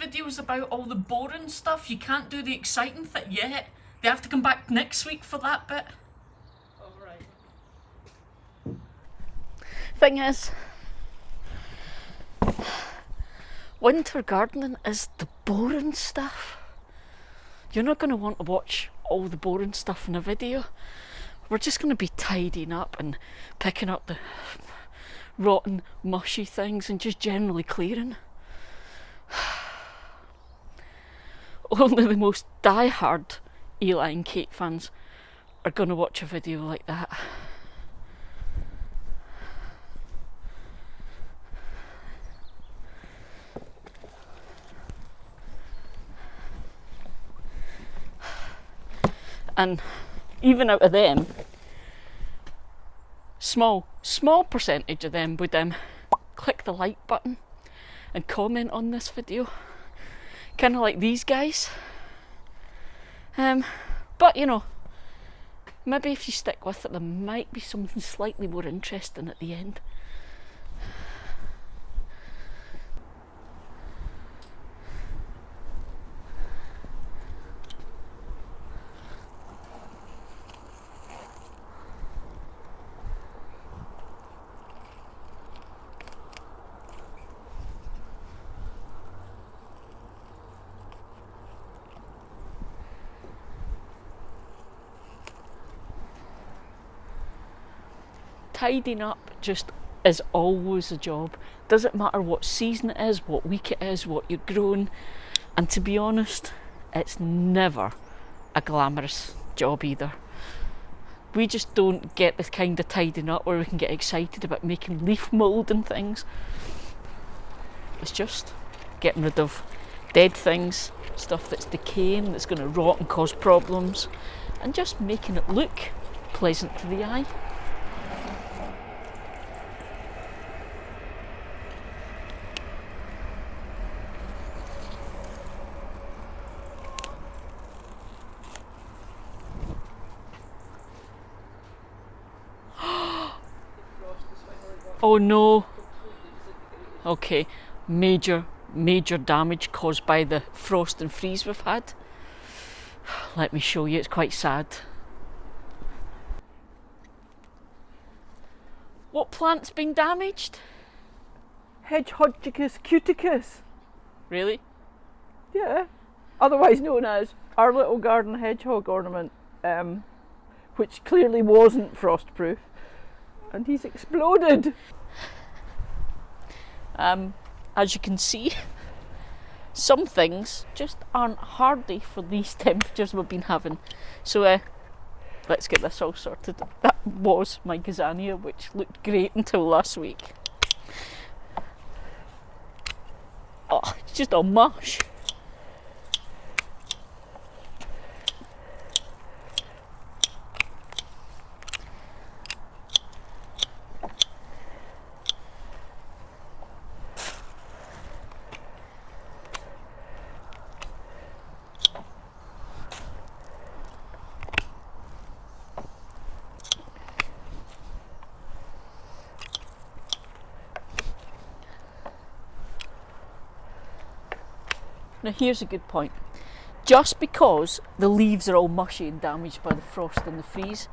videos about all the boring stuff. You can't do the exciting thing yet. They have to come back next week for that bit. Alright. Thing is, winter gardening is the boring stuff. You're not going to want to watch all the boring stuff in a video. We're just going to be tidying up and picking up the rotten, mushy things and just generally clearing. Only the most die-hard Eli and Kate fans are going to watch a video like that. And even out of them, small percentage of them would click the like button and comment on this video, kind of like these guys. But you know, maybe if you stick with it, there might be something slightly more interesting at the end. Tidying up just is always a job. Doesn't matter what season it is, what week it is, what you're growing. And to be honest, it's never a glamorous job either. We just don't get this kind of tidying up where we can get excited about making leaf mould and things. It's just getting rid of dead things, stuff that's decaying, that's going to rot and cause problems, and just making it look pleasant to the eye. Oh no. Okay, major damage caused by the frost and freeze we've had. Let me show you, it's quite sad. What plant's been damaged? Hedgehogicus cuticus. Really? Yeah. Otherwise known as our little garden hedgehog ornament, which clearly wasn't frost-proof. And he's exploded. As you can see, some things just aren't hardy for these temperatures we've been having. So let's get this all sorted. That was my gazania, which looked great until last week. Oh, it's just all mush. Now here's a good point. Just because the leaves are all mushy and damaged by the frost and the freeze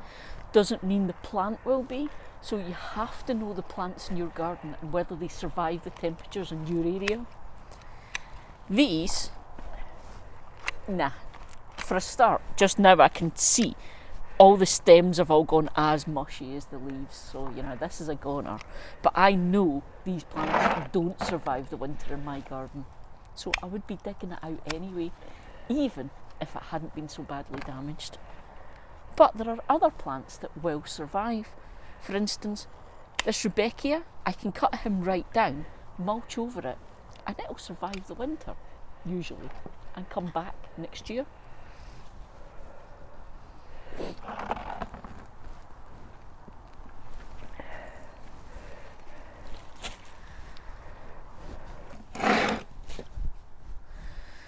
doesn't mean the plant will be. So you have to know the plants in your garden and whether they survive the temperatures in your area. These, nah. For a start, just now I can see all the stems have all gone as mushy as the leaves. So, you know, this is a goner. But I know these plants don't survive the winter in my garden. So I would be digging it out anyway, even if it hadn't been so badly damaged. But there are other plants that will survive. For instance, this Rudbeckia, I can cut him right down, mulch over it, and it'll survive the winter, usually, and come back next year.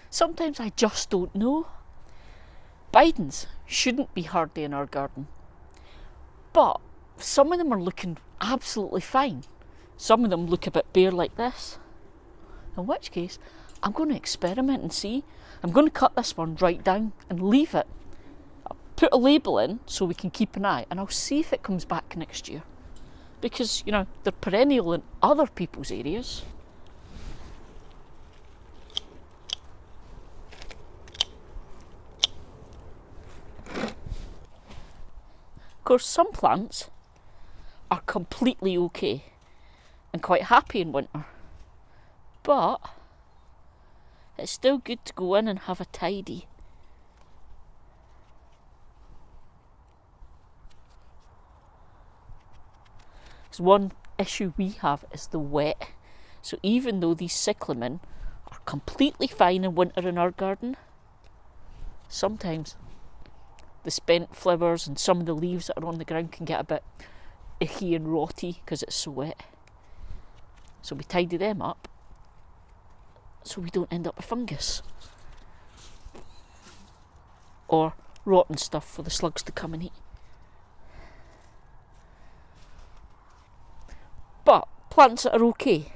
Sometimes I just don't know. Bidens shouldn't be hardy in our garden, but some of them are looking absolutely fine. Some of them look a bit bare like this, in which case I'm going to experiment and see. I'm going to cut this one right down and leave it. I'll put a label in so we can keep an eye, and I'll see if it comes back next year. Because, you know, they're perennial in other people's areas. Of course, some plants are completely okay and quite happy in winter. But it's still good to go in and have a tidy. So one issue we have is the wet. So even though these cyclamen are completely fine in winter in our garden, sometimes the spent flowers and some of the leaves that are on the ground can get a bit icky and rotty because it's so wet. So we tidy them up so we don't end up with fungus or rotten stuff for the slugs to come and eat. But plants that are okay.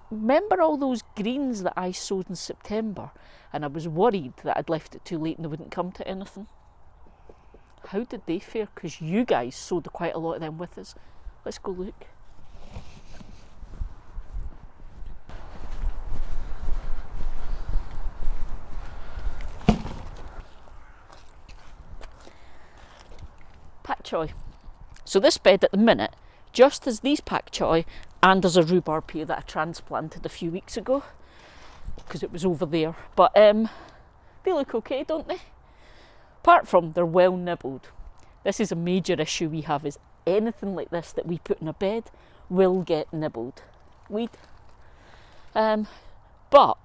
Remember all those greens that I sowed in September and I was worried that I'd left it too late and they wouldn't come to anything? How did they fare? Because you guys sowed quite a lot of them with us. Let's go look. Pak choy. So this bed at the minute just has these pak choy, and there's a rhubarb here that I transplanted a few weeks ago because it was over there. But they look okay, don't they? Apart from they're well nibbled. This is a major issue we have, is anything like this that we put in a bed will get nibbled. Weed. But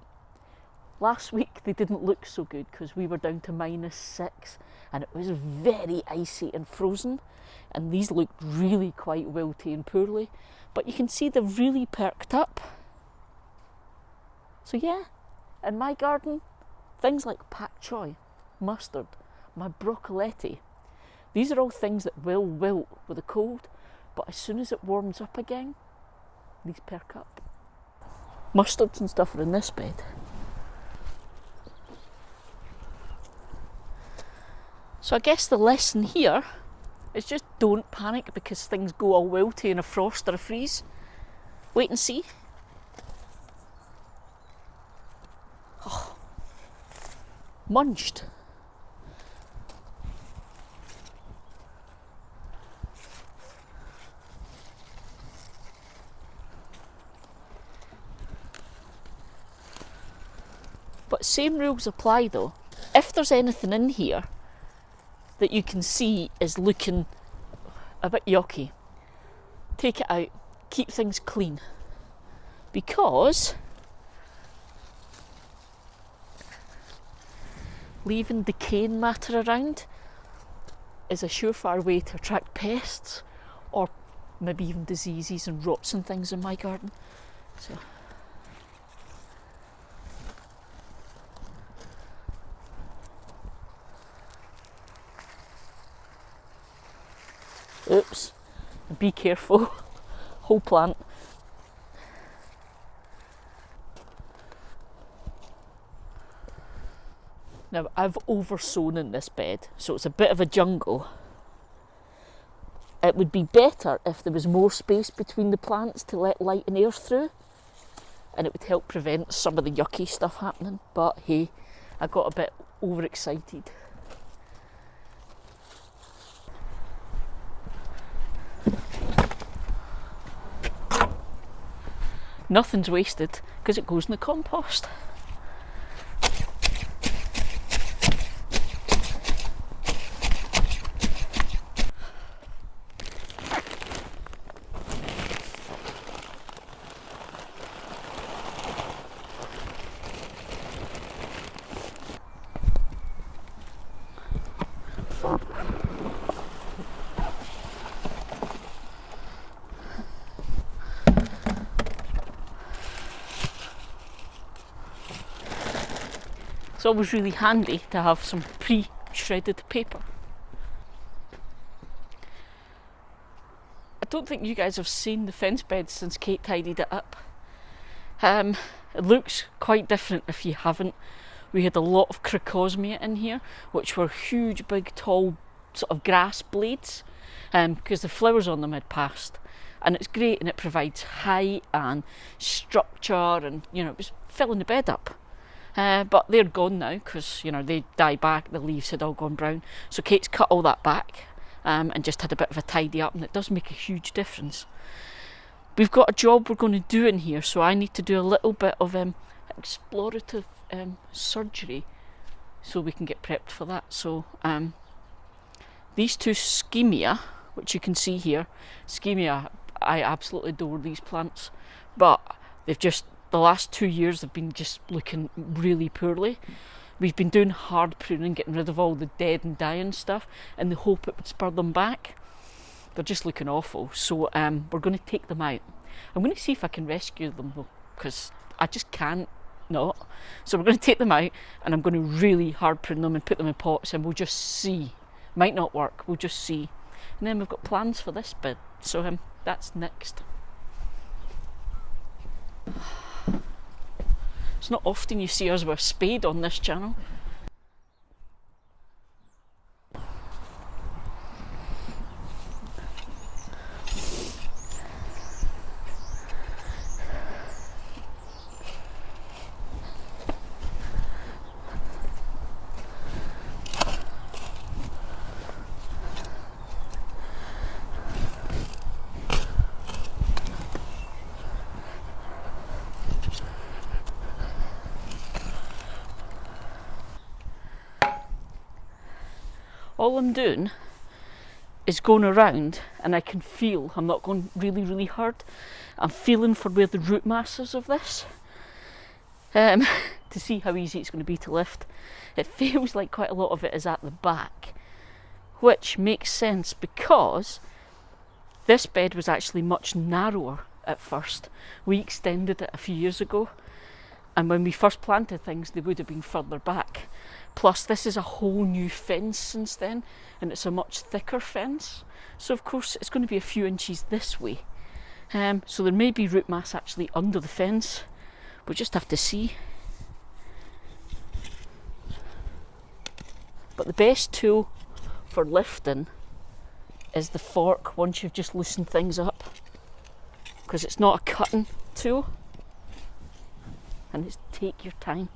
last week they didn't look so good because we were down to -6 and it was very icy and frozen, and these looked really quite wilty and poorly, but you can see they've really perked up. So yeah, in my garden, things like pak choy, mustard, my broccoletti, these are all things that will wilt with a cold, but as soon as it warms up again, these perk up. Mustards and stuff are in this bed. So I guess the lesson here is just don't panic because things go all wilty in a frost or a freeze. Wait and see. Oh, munched. But same rules apply though. If there's anything in here that you can see is looking a bit yucky, take it out, keep things clean, because leaving decaying matter around is a surefire way to attract pests or maybe even diseases and rots and things in my garden. So oops, be careful, whole plant. Now I've oversown in this bed, so it's a bit of a jungle. It would be better if there was more space between the plants to let light and air through, and it would help prevent some of the yucky stuff happening, but hey, I got a bit overexcited. Nothing's wasted because it goes in the compost. It's always really handy to have some pre-shredded paper. I don't think you guys have seen the fence bed since Kate tidied it up. It looks quite different if you haven't. We had a lot of crocosmia in here, which were huge, big, tall sort of grass blades, because the flowers on them had passed. And it's great, and it provides height and structure, and it was filling the bed up. But they're gone now because they die back. The leaves had all gone brown. So Kate's cut all that back and just had a bit of a tidy up, and it does make a huge difference. We've got a job we're going to do in here, so I need to do a little bit of explorative surgery so we can get prepped for that. So these two skimmia, which you can see here, skimmia, I absolutely adore these plants, but they've just, the last 2 years have been just looking really poorly. We've been doing hard pruning, getting rid of all the dead and dying stuff in the hope it would spur them back. They're just looking awful, so we're going to take them out. I'm going to see if I can rescue them though, because I just can't not. So we're going to take them out, and I'm going to really hard prune them and put them in pots, and we'll just see. Might not work, we'll just see. And then we've got plans for this bit, so that's next. It's not often you see us with a spade on this channel. All I'm doing is going around, and I can feel, I'm not going really, really hard, I'm feeling for where the root mass is of this, to see how easy it's going to be to lift. It feels like quite a lot of it is at the back, which makes sense because this bed was actually much narrower at first. We extended it a few years ago, and when we first planted things they would have been further back. Plus this is a whole new fence since then, and it's a much thicker fence, so of course it's going to be a few inches this way. So there may be root mass actually under the fence. We'll just have to see. But the best tool for lifting is the fork once you've just loosened things up, because it's not a cutting tool, and it's take your time.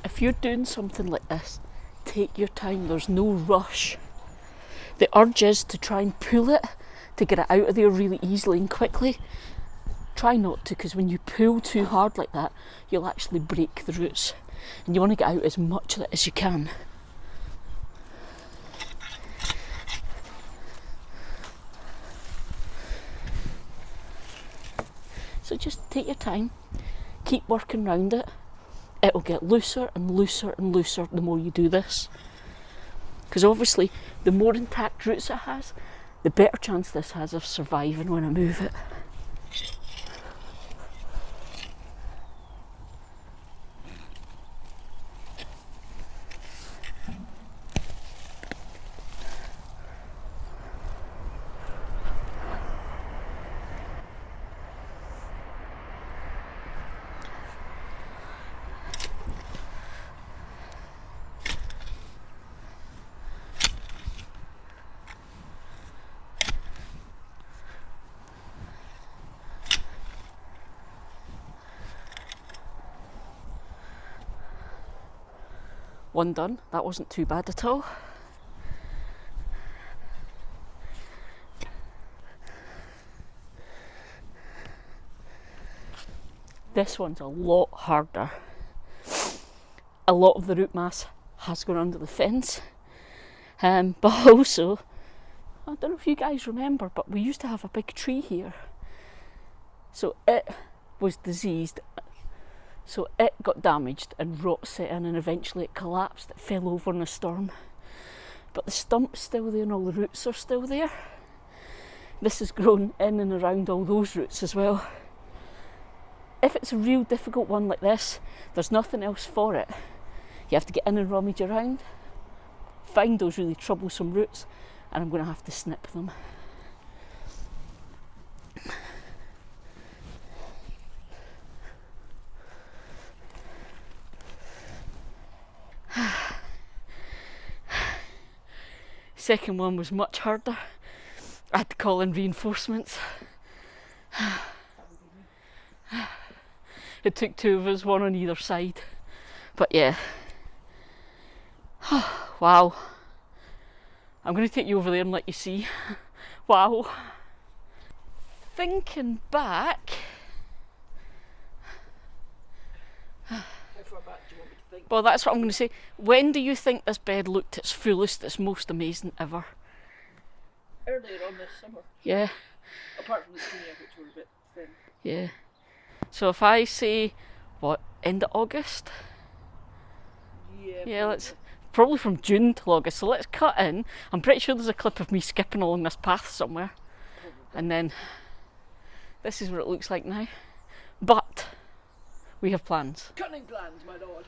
If you're doing something like this, take your time, there's no rush. The urge is to try and pull it, to get it out of there really easily and quickly. Try not to, because when you pull too hard like that, you'll actually break the roots. And you want to get out as much of it as you can. So just take your time, keep working round it. It'll get looser and looser and looser the more you do this. Because obviously, the more intact roots it has, the better chance this has of surviving when I move it. One done, that wasn't too bad at all. This one's a lot harder. A lot of the root mass has gone under the fence, but also, I don't know if you guys remember, but we used to have a big tree here. So it was diseased. So it got damaged and rot set in, and eventually it collapsed. It fell over in a storm. But the stump's still there and all the roots are still there. This has grown in and around all those roots as well. If it's a real difficult one like this, there's nothing else for it. You have to get in and rummage around, find those really troublesome roots, and I'm going to have to snip them. Second one was much harder. I had to call in reinforcements. It took two of us, one on either side. But yeah. Wow. I'm going to take you over there and let you see. Wow. Thinking back. How far back do you want me to think? Well, that's what I'm going to say. When do you think this bed looked its fullest, its most amazing ever? Earlier on this summer. Yeah. Apart from the skimmias, which were a bit thin. Yeah. So if I say, what, end of August? Yeah, let's probably from June till August. So let's cut in. I'm pretty sure there's a clip of me skipping along this path somewhere. And then this is what it looks like now. But we have plans. Cunning plans, my lord.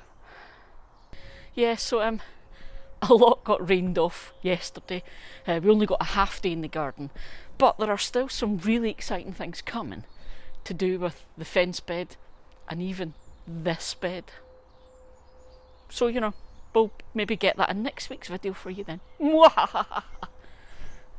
Yeah, so a lot got rained off yesterday. We only got a half day in the garden, but there are still some really exciting things coming to do with the fence bed and even this bed. So, you know, we'll maybe get that in next week's video for you then.